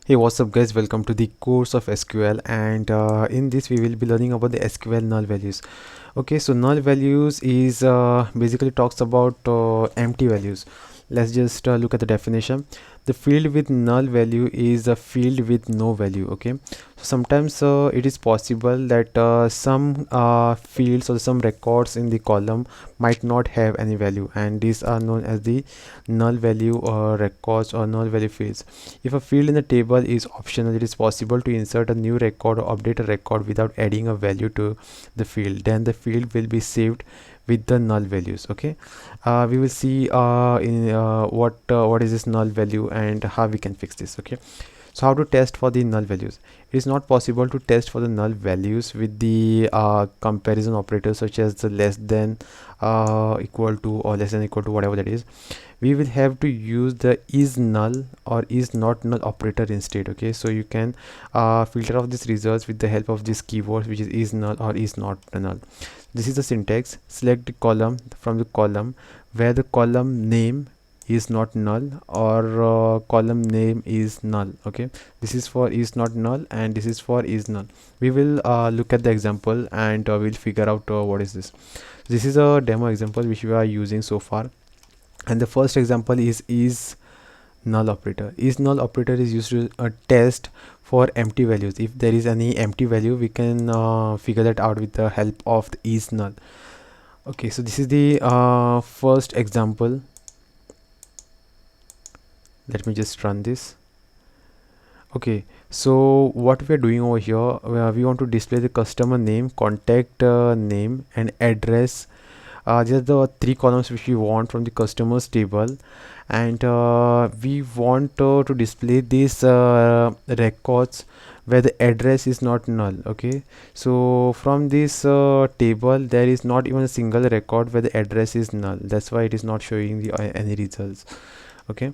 Hey, what's up guys, welcome to the course of SQL, and in this we will be learning about the SQL null values. Okay, so null values is basically talks about empty values. Let's just look at the definition. The field with null value is a field with no value. Okay, so sometimes it is possible that some fields or some records in the column might not have any value, and these are known as the null value records or null value fields. If a field in the table is optional, it is possible to insert a new record or update a record without adding a value to the field. Then the field will be saved with the null values. Okay, we will see in what is this null value and how we can fix this. Okay, so how to test for the null values? It is not possible to test for the null values with the comparison operators such as the less than equal to or less than equal to, whatever that is. We will have to use the is null or is not null operator instead. Okay, so you can filter off these results with the help of this keyword, which is null or is not null. This is the syntax. Select the column from the column where the column name is not null or column name is null. Okay, this is for is not null and this is for is null. We will look at the example and we'll figure out what is this. This is a demo example which we are using so far, and the first example is null operator. Is null operator is used to test for empty values. If there is any empty value, we can figure that out with the help of the is null. Okay, so this is the first example. Let me just run this. Okay, so what we're doing over here, we want to display the customer name, contact name and address. These are the three columns which we want from the customers table, and we want to display these records where the address is not null. Okay, so from this table there is not even a single record where the address is null. That's why it is not showing the any results. Okay,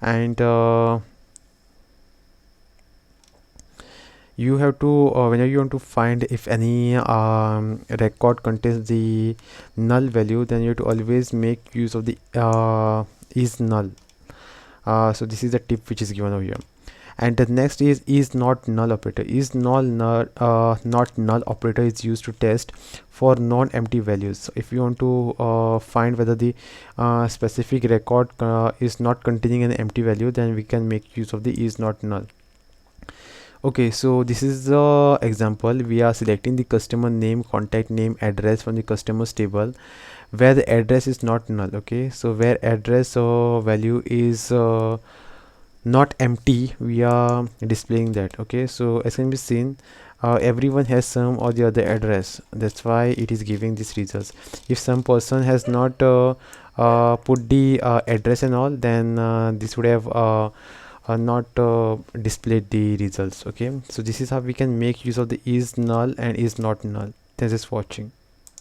and you have to whenever you want to find if any record contains the null value, then you have to always make use of the is null. So this is the tip which is given over here. And the next is not null operator. Is not null operator is used to test for non-empty values. So if you want to find whether the specific record is not containing an empty value, then we can make use of the is not null. Okay, so this is the example. We are selecting the customer name, contact name, address from the customers table where the address is not null. Okay, so where address value is not empty, we are displaying that. Okay, so as can be seen, everyone has some or the other address. That's why it is giving these results. If some person has not put the address and all, then this would have not displayed the results. Okay, so this is how we can make use of the is null and is not null. Thanks for watching.